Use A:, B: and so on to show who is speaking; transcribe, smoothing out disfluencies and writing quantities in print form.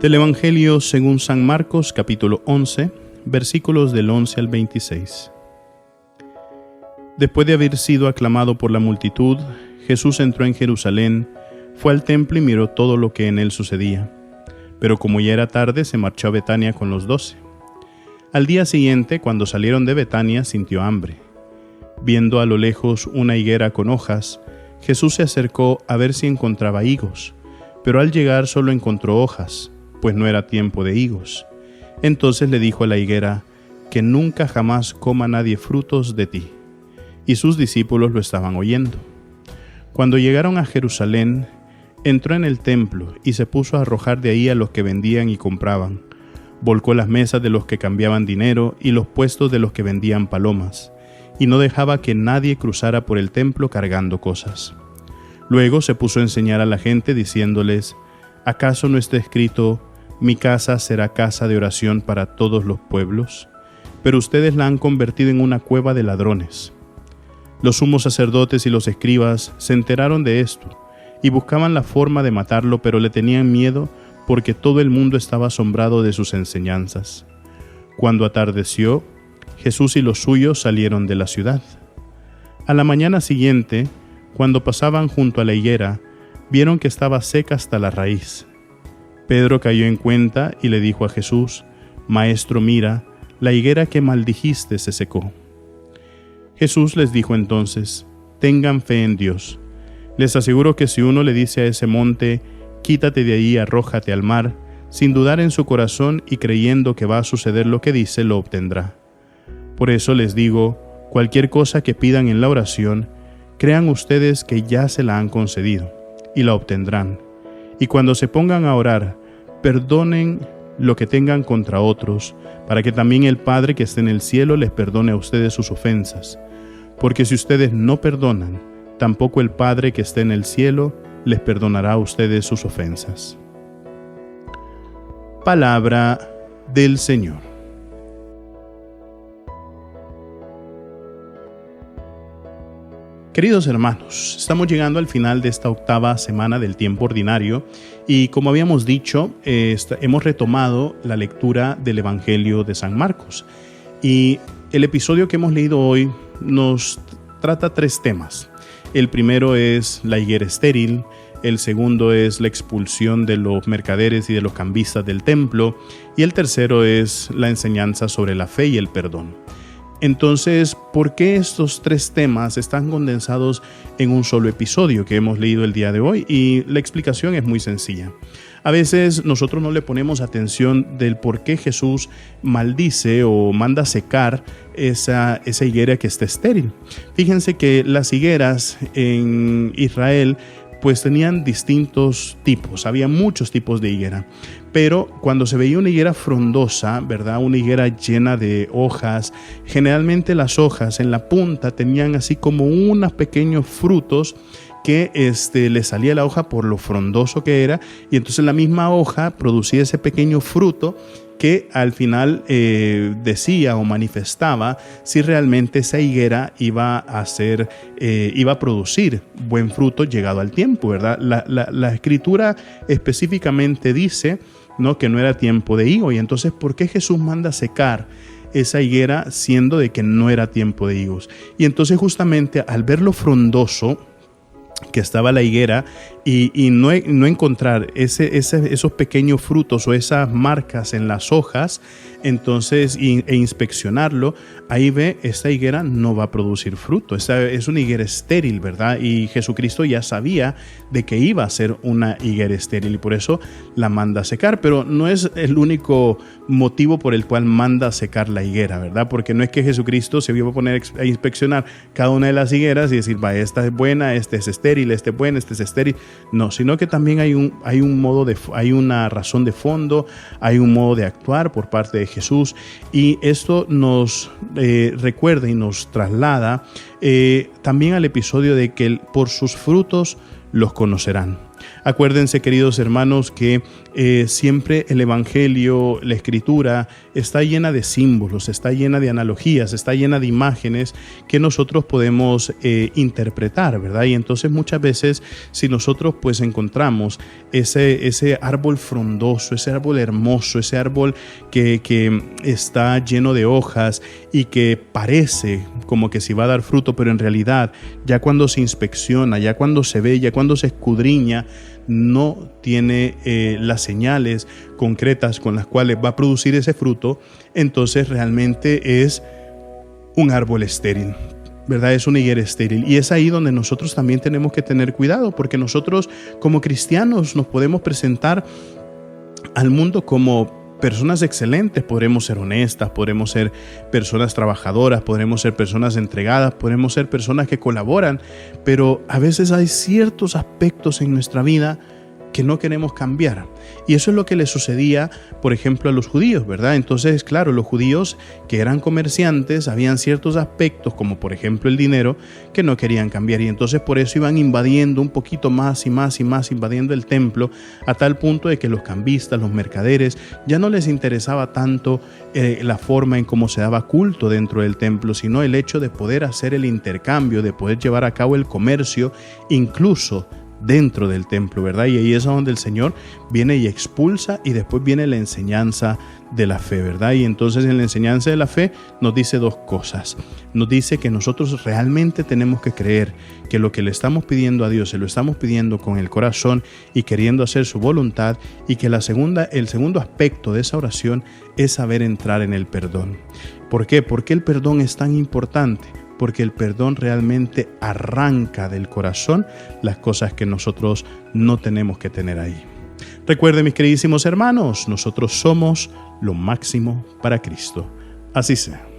A: Del Evangelio según San Marcos, capítulo 11, versículos del 11 al 26. Después de haber sido aclamado por la multitud, Jesús entró en Jerusalén, fue al templo y miró todo lo que en él sucedía. Pero como ya era tarde, se marchó a Betania con los 12. Al día siguiente, cuando salieron de Betania, sintió hambre. Viendo a lo lejos una higuera con hojas, Jesús se acercó a ver si encontraba higos, pero al llegar solo encontró hojas, pues no era tiempo de higos. Entonces le dijo a la higuera, que nunca jamás coma nadie frutos de ti. Y sus discípulos lo estaban oyendo. Cuando llegaron a Jerusalén, entró en el templo y se puso a arrojar de ahí a los que vendían y compraban. Volcó las mesas de los que cambiaban dinero y los puestos de los que vendían palomas, y no dejaba que nadie cruzara por el templo cargando cosas. Luego se puso a enseñar a la gente diciéndoles, ¿acaso no está escrito, mi casa será casa de oración para todos los pueblos? Pero ustedes la han convertido en una cueva de ladrones. Los sumos sacerdotes y los escribas se enteraron de esto y buscaban la forma de matarlo, pero le tenían miedo porque todo el mundo estaba asombrado de sus enseñanzas. Cuando atardeció, Jesús y los suyos salieron de la ciudad. A la mañana siguiente, cuando pasaban junto a la higuera, vieron que estaba seca hasta la raíz. Pedro cayó en cuenta y le dijo a Jesús, Maestro, mira, la higuera que maldijiste se secó. Jesús les dijo entonces, tengan fe en Dios. Les aseguro que si uno le dice a ese monte, quítate de ahí y arrójate al mar, sin dudar en su corazón y creyendo que va a suceder lo que dice, lo obtendrá. Por eso les digo, cualquier cosa que pidan en la oración, crean ustedes que ya se la han concedido, y la obtendrán. Y cuando se pongan a orar, perdonen lo que tengan contra otros, para que también el Padre que está en el cielo les perdone a ustedes sus ofensas. Porque si ustedes no perdonan, tampoco el Padre que está en el cielo les perdonará a ustedes sus ofensas. Palabra del Señor. Queridos hermanos, estamos llegando al final de esta octava semana del tiempo ordinario y como habíamos dicho, hemos retomado la lectura del Evangelio de San Marcos. Y el episodio que hemos leído hoy nos trata tres temas. El primero es la higuera estéril, el segundo es la expulsión de los mercaderes y de los cambistas del templo y el tercero es la enseñanza sobre la fe y el perdón. Entonces, ¿por qué estos tres temas están condensados en un solo episodio que hemos leído el día de hoy? Y la explicación es muy sencilla. A veces nosotros no le ponemos atención del por qué Jesús maldice o manda secar esa higuera que está estéril. Fíjense que las higueras en Israel pues tenían distintos tipos, había muchos tipos de higuera, pero cuando se veía una higuera frondosa, ¿verdad? Una higuera llena de hojas, generalmente las hojas en la punta tenían así como unos pequeños frutos que le salía la hoja por lo frondoso que era, y entonces la misma hoja producía ese pequeño fruto que al final decía o manifestaba si realmente esa higuera iba a producir buen fruto llegado al tiempo, ¿verdad? La escritura específicamente dice, ¿no?, que no era tiempo de higo, y entonces ¿por qué Jesús manda secar esa higuera siendo de que no era tiempo de higos? Y entonces justamente al ver lo frondoso que estaba la higuera y no encontrar esos pequeños frutos o esas marcas en las hojas, entonces e inspeccionarlo, ahí ve, esta higuera no va a producir fruto, es una higuera estéril, ¿verdad? Y Jesucristo ya sabía de que iba a ser una higuera estéril y por eso la manda a secar, pero no es el único motivo por el cual manda a secar la higuera, ¿verdad? Porque no es que Jesucristo se iba a poner a inspeccionar cada una de las higueras y decir, va, esta es buena, esta es estéril, esta es buena, esta es estéril. No, sino que también hay una razón de fondo, hay un modo de actuar por parte de Jesús, y esto nos recuerda y nos traslada también al episodio de que por sus frutos los conocerán. Acuérdense, queridos hermanos, que siempre el Evangelio, la Escritura, está llena de símbolos, está llena de analogías, está llena de imágenes que nosotros podemos interpretar, ¿verdad? Y entonces muchas veces, si nosotros pues encontramos ese árbol frondoso, ese árbol hermoso, ese árbol que está lleno de hojas y que parece como que si va a dar fruto, pero en realidad ya cuando se inspecciona, ya cuando se ve, ya cuando se escudriña, no tiene las señales concretas con las cuales va a producir ese fruto, entonces realmente es un árbol estéril, ¿verdad? Es una higuera estéril. Y es ahí donde nosotros también tenemos que tener cuidado, porque nosotros como cristianos nos podemos presentar al mundo como personas excelentes, podremos ser honestas, podremos ser personas trabajadoras, podremos ser personas entregadas, podremos ser personas que colaboran, pero a veces hay ciertos aspectos en nuestra vida que no queremos cambiar. Y eso es lo que le sucedía, por ejemplo, a los judíos, ¿verdad? Entonces, claro, los judíos que eran comerciantes, habían ciertos aspectos, como por ejemplo el dinero, que no querían cambiar. Y entonces por eso iban invadiendo un poquito más y más y más, invadiendo el templo, a tal punto de que los cambistas, los mercaderes, ya no les interesaba tanto la forma en cómo se daba culto dentro del templo, sino el hecho de poder hacer el intercambio, de poder llevar a cabo el comercio, incluso dentro del templo, ¿verdad? Y ahí es donde el Señor viene y expulsa, y después viene la enseñanza de la fe, ¿verdad? Y entonces en la enseñanza de la fe nos dice dos cosas. Nos dice que nosotros realmente tenemos que creer que lo que le estamos pidiendo a Dios, se lo estamos pidiendo con el corazón y queriendo hacer su voluntad, y que el segundo aspecto de esa oración es saber entrar en el perdón. ¿Por qué? ¿Por qué el perdón es tan importante? Porque el perdón realmente arranca del corazón las cosas que nosotros no tenemos que tener ahí. Recuerden, mis queridísimos hermanos, nosotros somos lo máximo para Cristo. Así sea.